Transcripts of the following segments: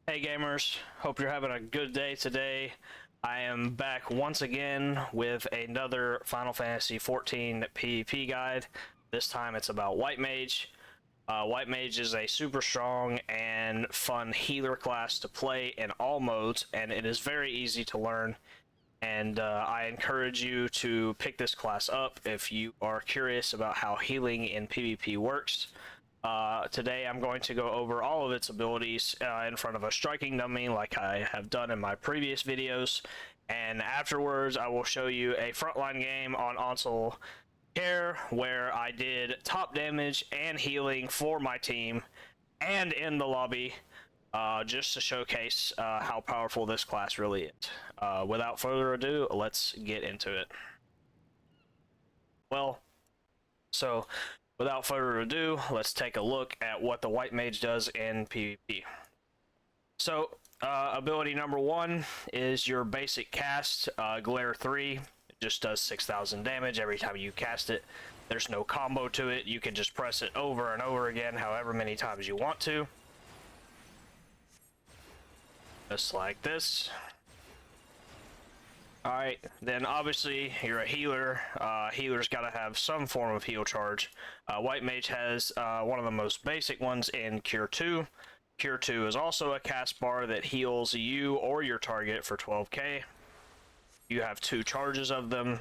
Hey gamers, hope you're having a good day today. I am back once again with another Final Fantasy XIV PvP guide. This time it's about White Mage. White Mage is a super strong and fun healer class to play in all modes, and it is very easy to learn. And I encourage you to pick this class up if you are curious about how healing in PvP works. Today I'm going to go over all of its abilities in front of a striking dummy like I have done in my previous videos, and afterwards I will show you a frontline game on Onsal care where I did top damage and healing for my team and in the lobby, just to showcase how powerful this class really is. Without further ado, let's get into it. Without further ado, let's take a look at what the White Mage does in PvP. So, ability number 1 is your basic cast, Glare 3. It just does 6,000 damage every time you cast it. There's no combo to it. You can just press it over and over again, however many times you want to. Just like this. Alright, then obviously you're a healer. Healer's got to have some form of heal charge. White Mage has one of the most basic ones in Cure 2. Cure 2 is also a cast bar that heals you or your target for 12k. You have 2 charges of them.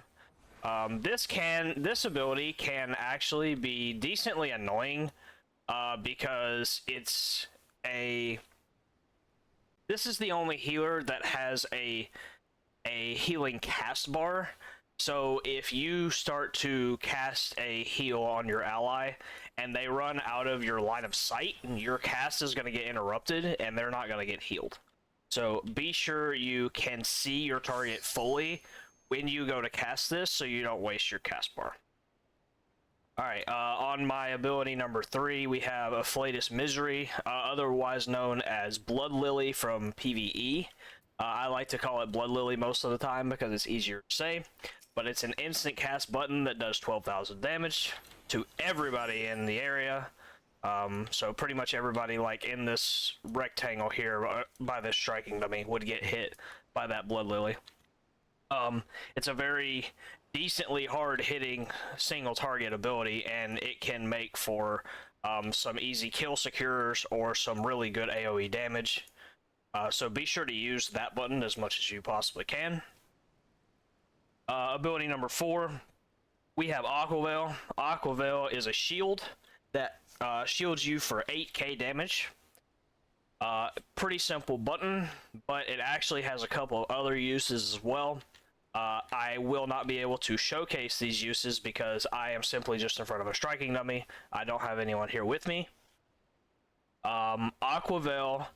This ability can actually be decently annoying because this is the only healer that has a healing cast bar. So if you start to cast a heal on your ally and they run out of your line of sight, your cast is going to get interrupted and they're not going to get healed. So be sure you can see your target fully when you go to cast this so you don't waste your cast bar. Alright, on my ability number 3, we have Afflatus Misery, otherwise known as Blood Lily from PvE. I like to call it Blood Lily most of the time because it's easier to say, but it's an instant cast button that does 12,000 damage to everybody in the area. So pretty much everybody like in this rectangle here by this striking dummy would get hit by that Blood Lily. It's a very decently hard hitting single target ability, and it can make for some easy kill secures or some really good AoE damage. So be sure to use that button as much as you possibly can. Ability number 4, we have Aqua Veil. Aqua Veil is a shield that shields you for 8k damage. Pretty simple button, but it actually has a couple of other uses as well. I will not be able to showcase these uses because I am simply just in front of a striking dummy. I don't have anyone here with me. Aqua Veil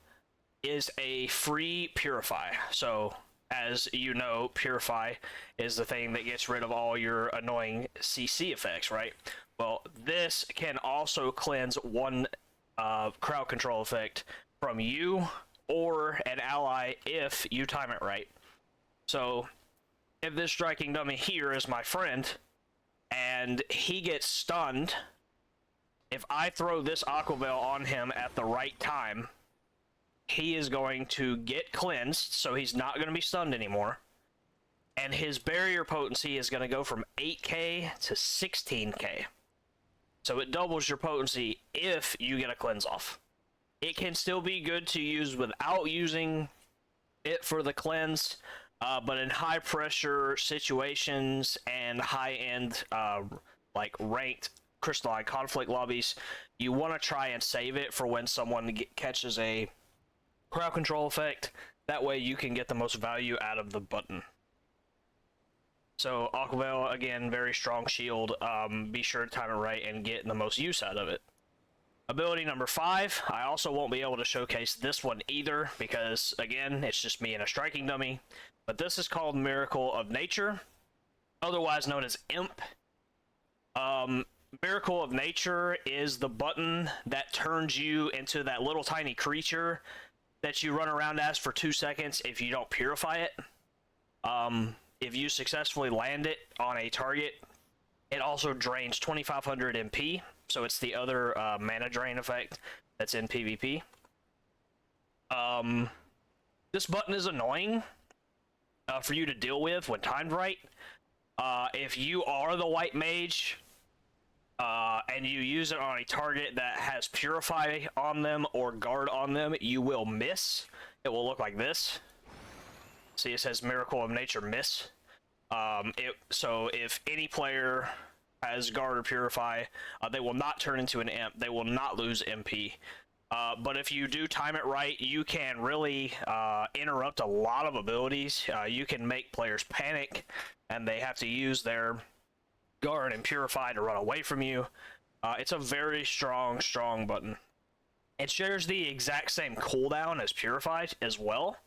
is a free Purify. So, as you know, Purify is the thing that gets rid of all your annoying CC effects, right? Well, this can also cleanse one crowd control effect from you or an ally if you time it right. So, if this striking dummy here is my friend and he gets stunned, if I throw this Aqua Veil on him at the right time, he is going to get cleansed, so he's not going to be stunned anymore. And his barrier potency is going to go from 8k to 16k. So it doubles your potency if you get a cleanse off. It can still be good to use without using it for the cleanse, but in high pressure situations and high end, like ranked crystalline conflict lobbies, you want to try and save it for when someone catches a crowd control effect. That way you can get the most value out of the button. So Aqua Veil, again, very strong shield. Be sure to time it right and get the most use out of it. Ability number 5, I also won't be able to showcase this one either because, again, it's just me and a striking dummy. But this is called Miracle of Nature, otherwise known as Imp. Miracle of Nature is the button that turns you into that little tiny creature that you run around as for 2 seconds if you don't purify it. If you successfully land it on a target, it also drains 2500 MP, so it's the other mana drain effect that's in PvP. This button is annoying for you to deal with when timed right. If you are the White Mage and you use it on a target that has Purify on them or Guard on them, you will miss. It will look like this. See, it says Miracle of Nature miss. So if any player has Guard or Purify, they will not turn into an imp. They will not lose MP. But if you do time it right, you can really interrupt a lot of abilities. You can make players panic, and they have to use their Guard and Purify to run away from you. It's a very strong button. It shares the exact same cooldown as Purify as well.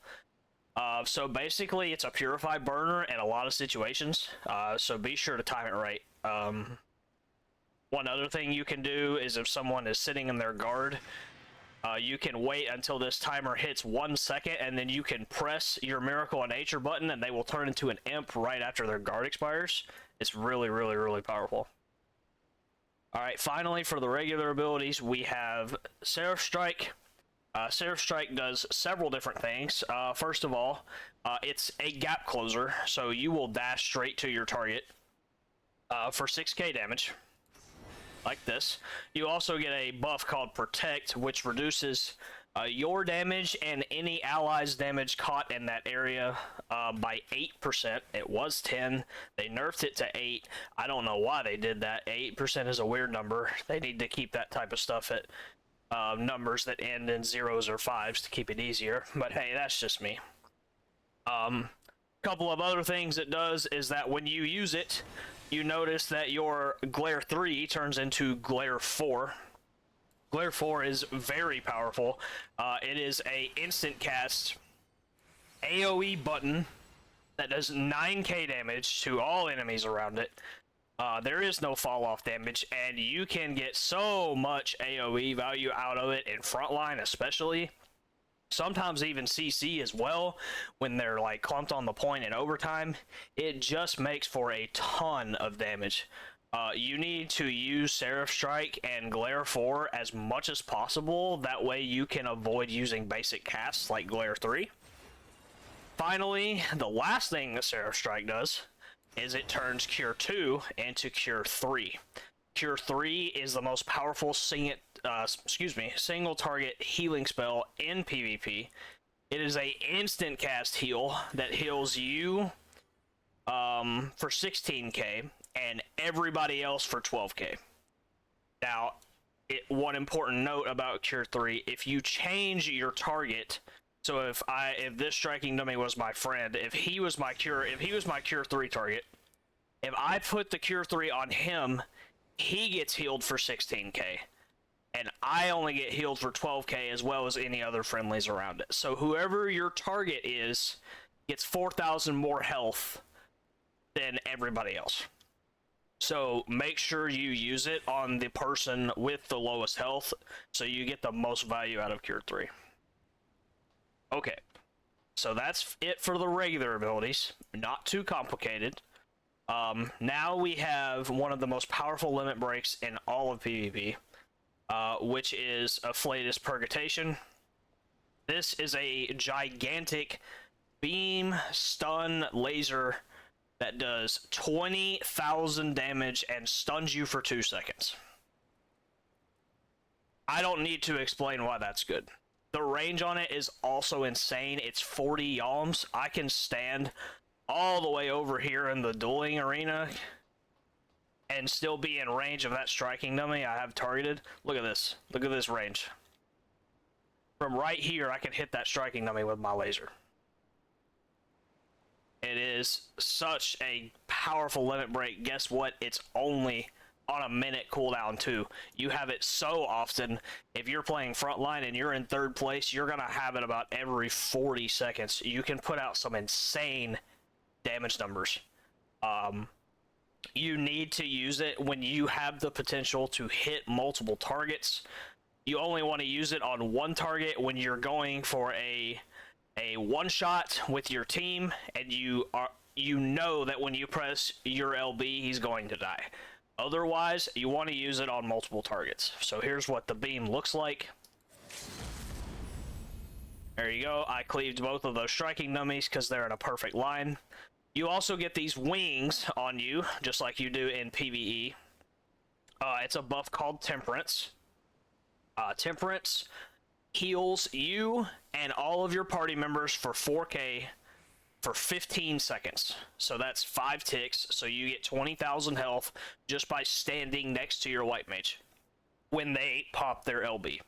So basically, it's a Purify burner in a lot of situations. So be sure to time it right. One other thing you can do is if someone is sitting in their Guard, you can wait until this timer hits 1 second, and then you can press your Miracle of Nature button, and they will turn into an imp right after their Guard expires. It's really powerful. Alright, finally, for the regular abilities, we have Seraph Strike. Seraph Strike does several different things. First of all, it's a gap closer, so you will dash straight to your target for 6k damage. Like this. You also get a buff called Protect, which reduces your damage and any allies' damage caught in that area by 8%. It was 10. They nerfed it to 8. I don't know why they did that. 8% is a weird number. They need to keep that type of stuff at numbers that end in 0s or 5s to keep it easier. But hey, that's just me. Couple of other things it does is that when you use it, you notice that your Glare 3 turns into Glare 4. Glare 4 is very powerful. It is a instant cast AoE button that does 9k damage to all enemies around it. There is no fall off damage, and you can get so much AoE value out of it in Frontline especially. Sometimes even CC as well, when they're like clumped on the point in overtime. It just makes for a ton of damage. You need to use Seraph Strike and Glare 4 as much as possible. That way you can avoid using basic casts like Glare 3. Finally, the last thing that Seraph Strike does is it turns Cure 2 into Cure 3. Cure 3 is the most powerful single target healing spell in PvP. It is a instant cast heal that heals you for 16k and everybody else for 12k. Now, one important note about Cure 3, if you change your target, so if this striking dummy was my friend, if he was my Cure 3 target, if I put the Cure 3 on him, he gets healed for 16k, and I only get healed for 12k as well as any other friendlies around it. So whoever your target is gets 4,000 more health than everybody else. So make sure you use it on the person with the lowest health so you get the most value out of Cure 3. Okay, so that's it for the regular abilities. Not too complicated. Now we have one of the most powerful limit breaks in all of PvP, which is Afflatus Purgatation. This is a gigantic beam stun laser that does 20,000 damage and stuns you for 2 seconds. I don't need to explain why that's good. The range on it is also insane. It's 40 yalms. I can stand all the way over here in the dueling arena and still be in range of that striking dummy I have targeted. Look at this. Look at this range. From right here, I can hit that striking dummy with my laser. It is such a powerful limit break. Guess what? It's only on a minute cooldown too. You have it so often. If you're playing Frontline and you're in 3rd place, you're gonna have it about every 40 seconds. You can put out some insane damage numbers. You need to use it when you have the potential to hit multiple targets. You only want to use it on one target when you're going for a one shot with your team, and you know that when you press your LB, he's going to die. Otherwise, you want to use it on multiple targets. So here's what the beam looks like. There you go. I cleaved both of those striking dummies because they're in a perfect line. You also get these wings on you, just like you do in PvE. It's a buff called Temperance. Temperance heals you and all of your party members for 4k for 15 seconds. So that's 5 ticks, so you get 20,000 health just by standing next to your White Mage when they pop their LB.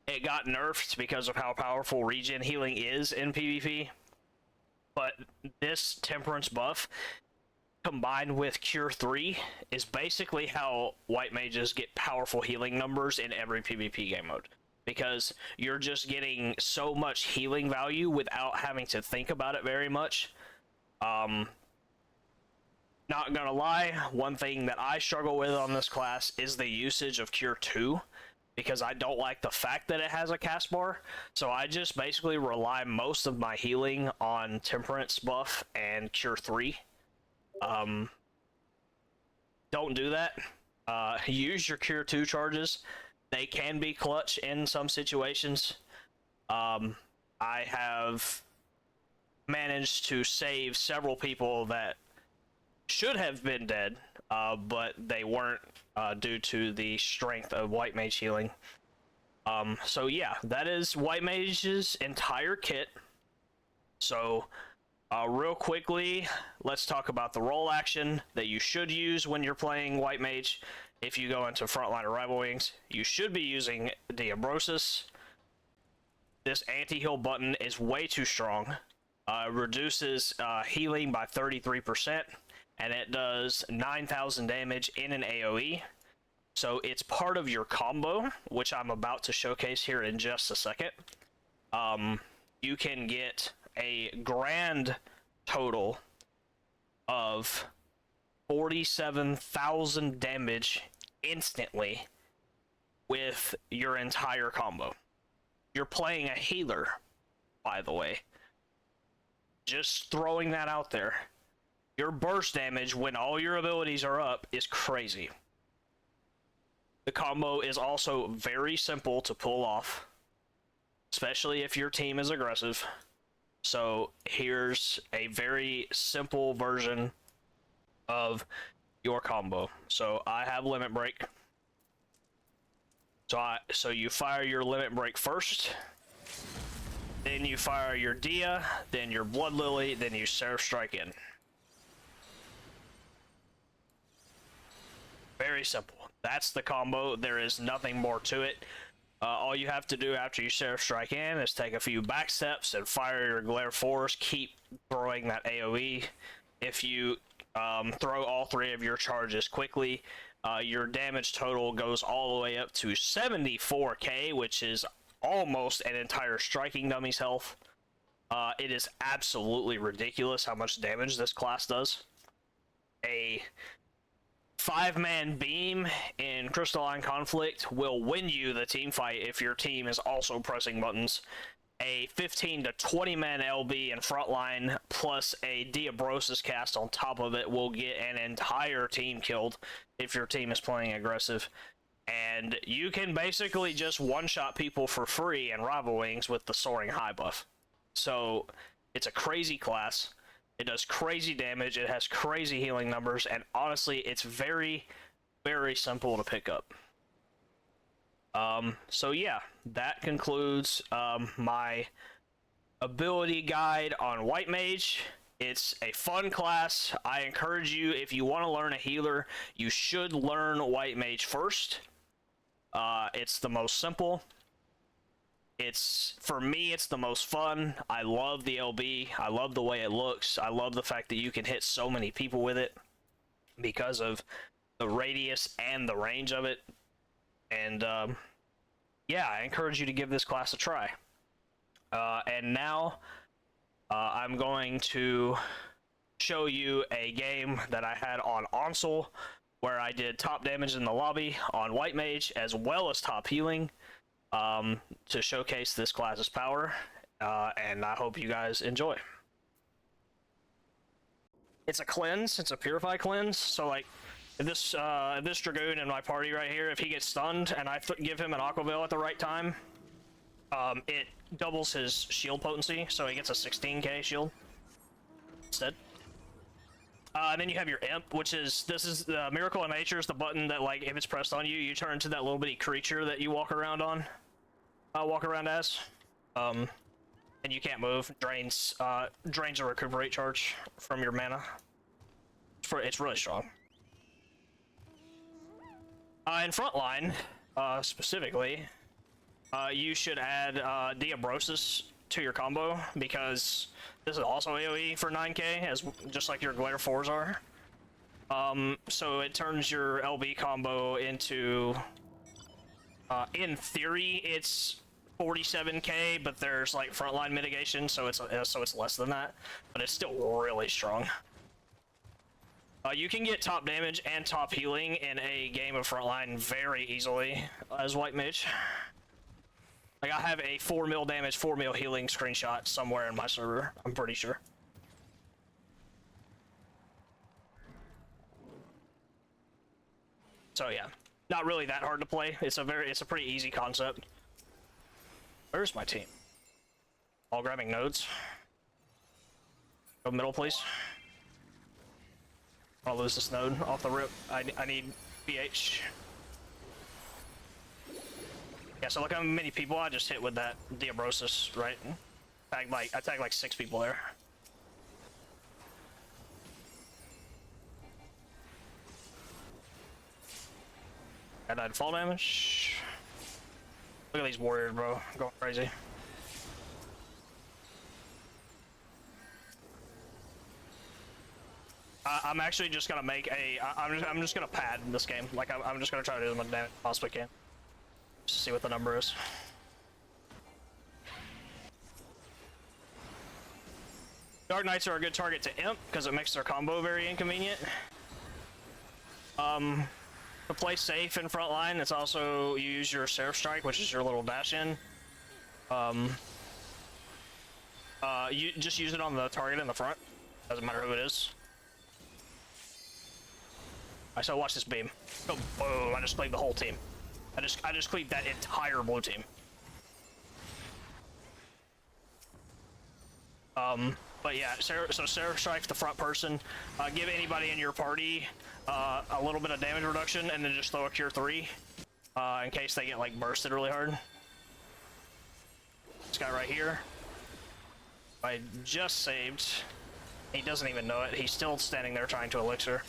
It got nerfed because of how powerful regen healing is in PvP, but this Temperance buff combined with Cure 3 is basically how White Mages get powerful healing numbers in every PvP game mode, because you're just getting so much healing value without having to think about it very much. Not gonna lie, one thing that I struggle with on this class is the usage of Cure 2, because I don't like the fact that it has a cast bar, so I just basically rely most of my healing on Temperance buff and Cure 3. Don't do that. Use your Cure 2 charges. They can be clutch in some situations. I have managed to save several people that should have been dead, but they weren't due to the strength of White Mage healing. So yeah, that is White Mage's entire kit. So real quickly, let's talk about the role action that you should use when you're playing White Mage. If you go into Frontline or Rival Wings, you should be using Diabrosis. This anti-heal button is way too strong. Reduces healing by 33%, and it does 9,000 damage in an AoE. So it's part of your combo, which I'm about to showcase here in just a second. You can get a grand total of 47,000 damage instantly with your entire combo. You're playing a healer, by the way. Just throwing that out there. Your burst damage when all your abilities are up is crazy. The combo is also very simple to pull off, especially if your team is aggressive. So here's a very simple version of your combo. So I have Limit Break. So you fire your Limit Break first, then you fire your Dia, then your Blood Lily, then you Seraph Strike in. Very simple. That's the combo. There is nothing more to it. All you have to do after you Seraph Strike in is take a few back steps and fire your Glare Force. Keep throwing that AoE. If you throw all 3 of your charges quickly, your damage total goes all the way up to 74k, which is almost an entire striking dummy's health. It is absolutely ridiculous how much damage this class does. A 5-man beam in Crystalline Conflict will win you the team fight if your team is also pressing buttons. A 15 to 20 man LB in Frontline plus a Diabrosis cast on top of it will get an entire team killed if your team is playing aggressive. And you can basically just one-shot people for free in Rival Wings with the Soaring High buff. So it's a crazy class. It does crazy damage, it has crazy healing numbers, and honestly, it's very, very simple to pick up. So yeah, that concludes my ability guide on White Mage. It's a fun class. I encourage you, if you want to learn a healer, you should learn White Mage first. It's the most simple. For me, it's the most fun. I love the LB. I love the way it looks. I love the fact that you can hit so many people with it because of the radius and the range of it. And yeah, I encourage you to give this class a try. And now I'm going to show you a game that I had on Onsal where I did top damage in the lobby on White Mage as well as top healing. To showcase this class's power, and I hope you guys enjoy. It's a cleanse, it's a purify cleanse, so like, if this Dragoon in my party right here, if he gets stunned and I give him an Aqua Veil at the right time, it doubles his shield potency, so he gets a 16k shield instead. And then you have your imp, which is, this is the Miracle of Nature is the button that, like, if it's pressed on you, you turn into that little bitty creature that you walk around on. Walk around as. And you can't move. Drains a recuperate charge from your mana. It's really strong. In Frontline, specifically, you should add Diabrosis to your combo, because this is also AoE for 9k, as just like your Glare 4s are. So it turns your LB combo into, in theory, it's 47k, but there's like frontline mitigation, so it's less than that, but it's still really strong. You can get top damage and top healing in a game of Frontline very easily as White Mage. Like, I have a 4 mil damage, 4 mil healing screenshot somewhere in my server, I'm pretty sure. So yeah, not really that hard to play. It's a pretty easy concept. Where's my team? All grabbing nodes. Go middle, please. I'll lose this node off the rip. I need BH. Yeah, so look how many people I just hit with that Diabrosis, right? I tagged like 6 people there. I died fall damage. Look at these warriors, bro. Going crazy. I'm actually just gonna make a. I'm just gonna pad this game. Like I'm just gonna try to do as much damage as I possibly can. Just see what the number is. Dark Knights are a good target to imp because it makes their combo very inconvenient. To play safe in Frontline, it's also you use your Seraph Strike, which is your little dash in. You just use it on the target in the front. Doesn't matter who it is. Alright, so watch this beam. Go boom! I just cleaved the whole team. I just cleaved that entire blue team. But yeah, so Seraph Strike the front person. Give anybody in your party a little bit of damage reduction, and then just throw a Cure 3 in case they get like bursted really hard. This guy right here, I just saved. He doesn't even know it. He's still standing there trying to elixir.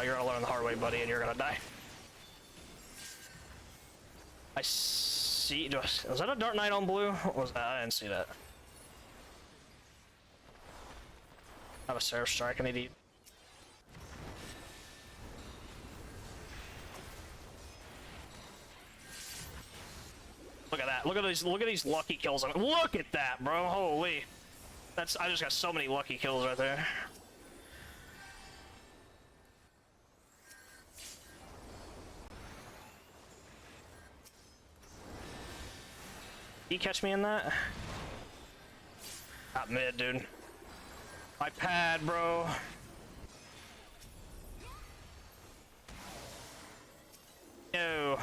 You're gonna learn the hard way, buddy, and you're gonna die. I see. Was that a Dark Knight on blue? What was that? I didn't see that. I have a Seraph Strike. I need to eat. Look at that. Look at these lucky kills. Look at that, bro. Holy. I just got so many lucky kills right there. Did he catch me in that? Not mid, dude. My pad, bro. No.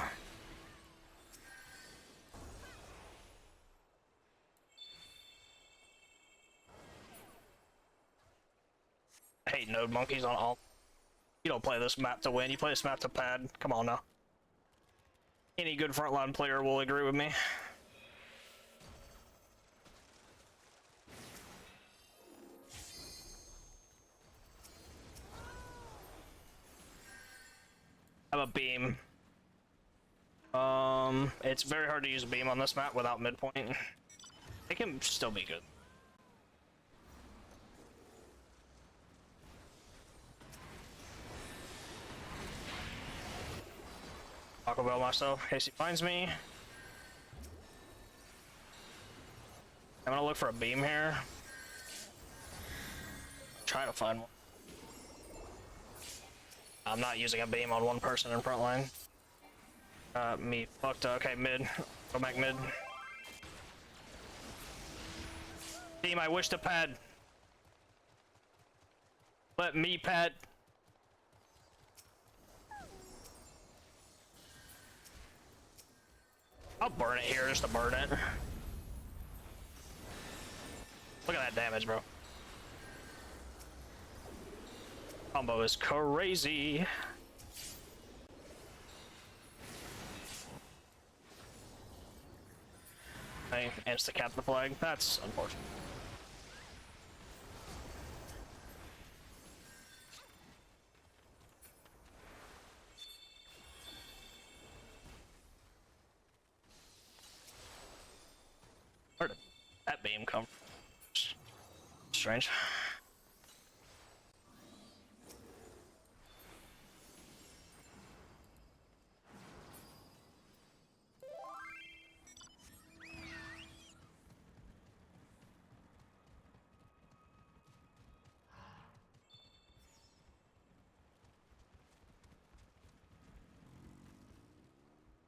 I hate node monkeys on all. You don't play this map to win, you play this map to pad. Come on now. Any good frontline player will agree with me. I have a beam. It's very hard to use a beam on this map without midpoint. It can still be good. Taco Bell myself in case he finds me. I'm gonna look for a beam here. Try to find one. I'm not using a beam on one person in Frontline. Me fucked up. Okay, mid. Go back mid. Team, I wish to pad. Let me pad. I'll burn it here just to burn it. Look at that damage, bro. Combo is crazy. I insta-cap the flag. That's unfortunate. Where did that beam come from? Strange.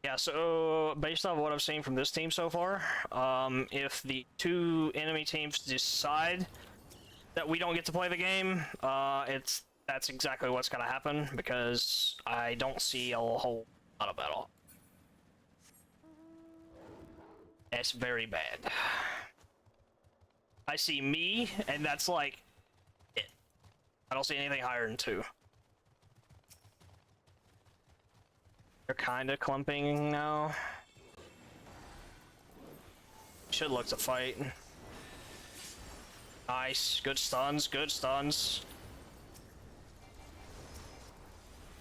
Yeah, so based on what I've seen from this team so far, if the two enemy teams decide that we don't get to play the game, that's exactly what's gonna happen, because I don't see a whole lot of battle. It's very bad. I see me, and that's like it. I don't see anything higher than 2. They're kind of clumping now. Should look to fight. Nice. Good stuns. Good stuns.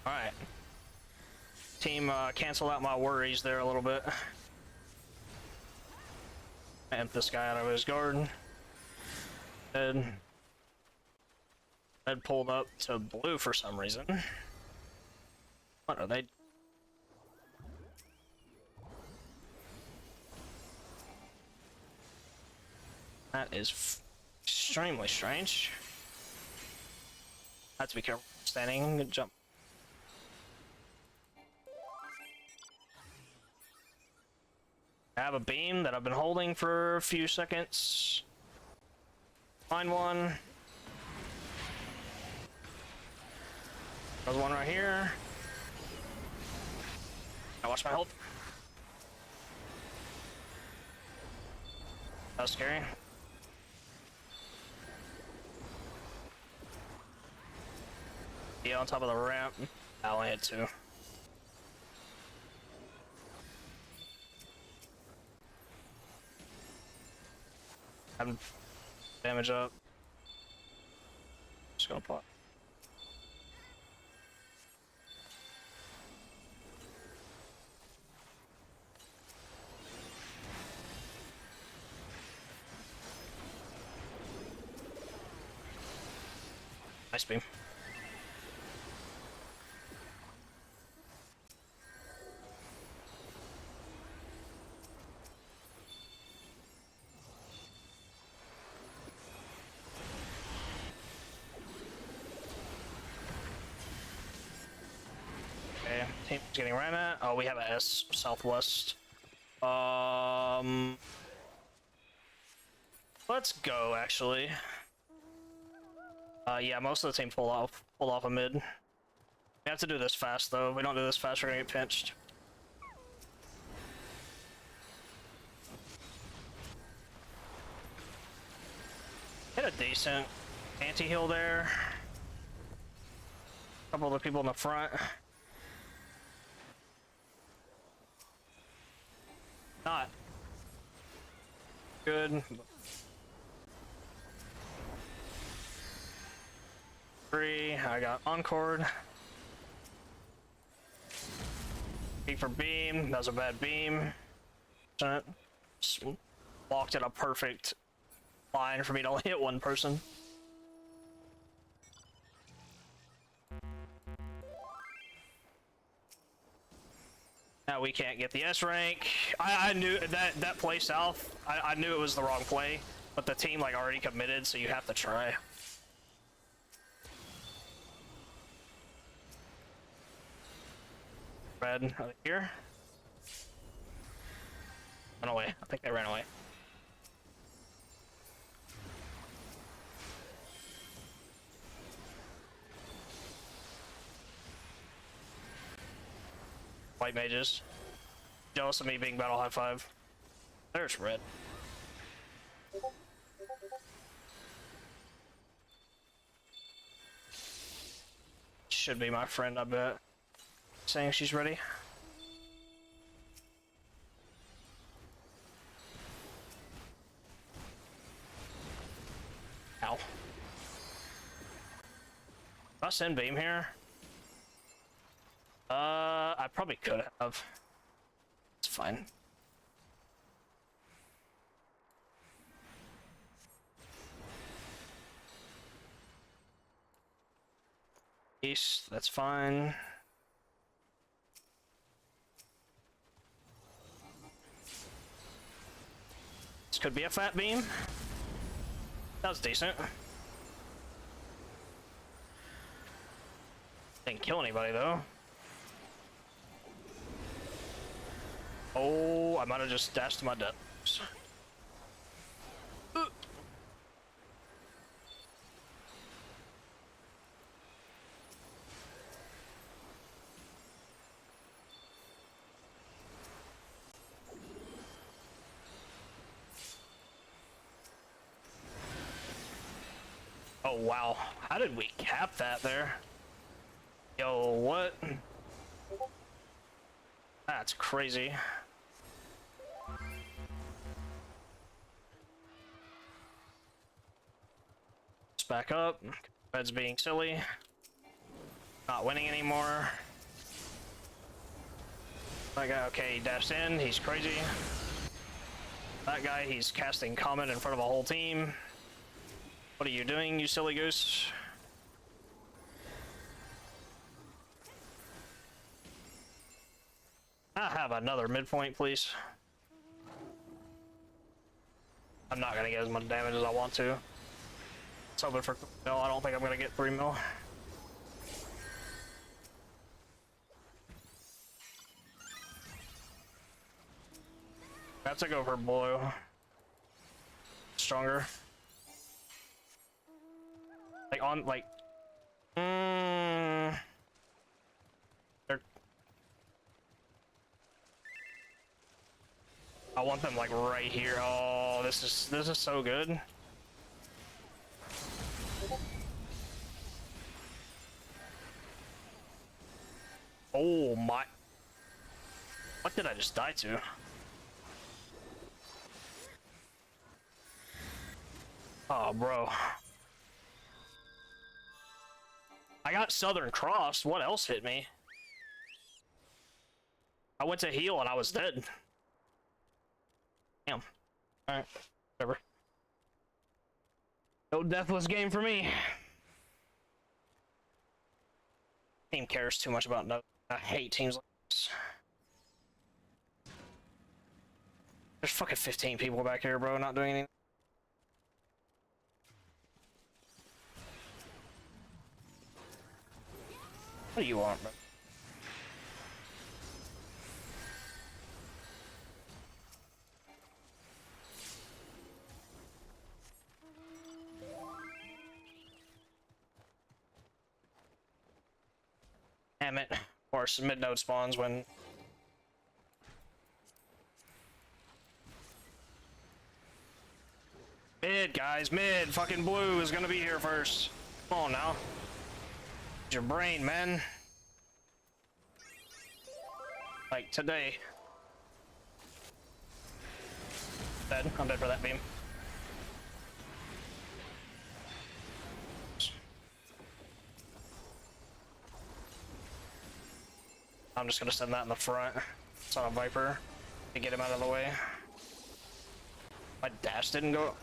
Alright. Team cancel out my worries there a little bit. Amp this guy out of his guard. Red pulled up to blue for some reason. What are they? That is extremely strange. I have to be careful. Standing, good jump. I have a beam that I've been holding for a few seconds. Find one. There's one right here. I watch my health. That was scary. Yeah, on top of the ramp. I only hit 2. I'm damage up. Just gonna pop. Nice beam. Okay, team's getting ran at. Oh, we have a S southwest. Let's go actually. Yeah, most of the team pull off a mid. We have to do this fast though. If we don't do this fast, we're gonna get pinched. Hit a decent anti-heal there. A couple of the people in the front. Not good. 3, I got Encored. Beam for beam, that was a bad beam. Just walked in a perfect line for me to only hit one person. Now we can't get the S rank. I knew that play south, I knew it was the wrong play, but the team like already committed, so you have to try. Red over here. Run away. I think they ran away. White Mages. Jealous of me being battle high five. There's red. Should be my friend, I bet. Saying she's ready. Ow. Did I send beam here? I probably could have. It's fine. East, that's fine. This could be a fat beam. That was decent. Didn't kill anybody though. Oh, I might have just dashed to my death. Oh wow, how did we cap that there? Yo, what? That's crazy. Let's back up. Red's being silly. Not winning anymore. That guy, okay, he dashed in, he's crazy. That guy, he's casting Comet in front of a whole team. What are you doing, you silly goose? I have another midpoint, please. I'm not gonna get as much damage as I want to. It's hoping for 3 mil. I don't think I'm gonna get 3 mil. I have to go for blue. Stronger. Like on like. I want them like right here. Oh, this is so good. Oh my. What did I just die to? Oh, bro. I got Southern Cross. What else hit me? I went to heal and I was dead. Damn. Alright. Whatever. No deathless game for me. Team cares too much about no. I hate teams like this. There's fucking 15 people back here, bro, not doing anything. What do you want, bro? Damn it. Of course, mid node spawns when. Mid, guys, mid. Fucking blue is gonna be here first. Come on now. Use your brain, man. Like today. Dead. I'm dead for that beam. I'm just gonna send that in the front. It's on a Viper to get him out of the way. My dash didn't go.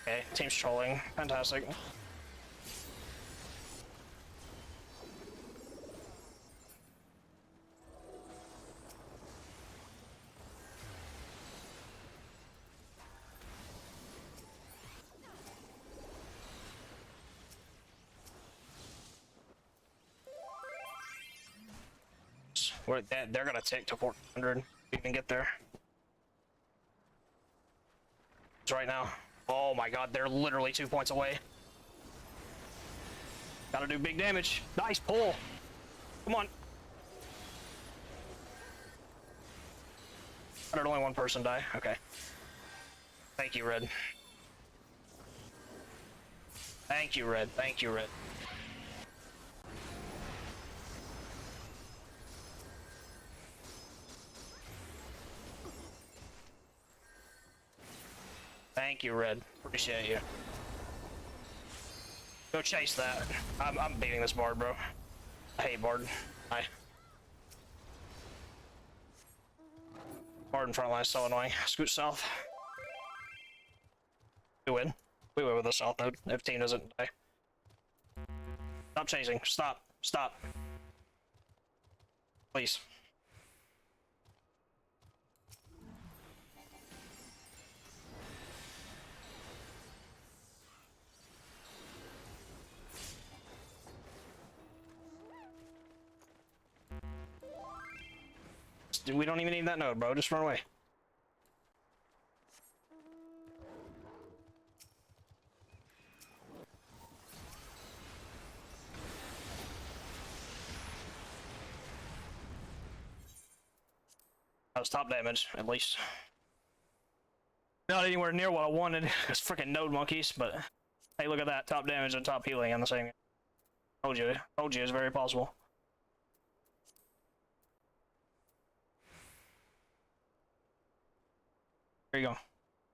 Okay, team's trolling. Fantastic. They're gonna take to 400 if we can get there. It's right now. Oh my god, they're literally 2 points away. Gotta do big damage. Nice pull. Come on. How did only one person die? Okay. Thank you, Red. Thank you, Red. Thank you, Red. Thank you, Red. Appreciate you. Go chase that. I'm beating this Bard, bro. I hate Bard. Hi. Bard and Frontline is so annoying. Scoot south. We win. We win with the south node if team doesn't die. Stop chasing. Stop. Stop. Please. We don't even need that node, bro. Just run away. That was top damage, at least. Not anywhere near what I wanted. It's freaking node monkeys, but hey, look at that. Top damage and top healing on the same. Told you. Told you it's very possible. There you go.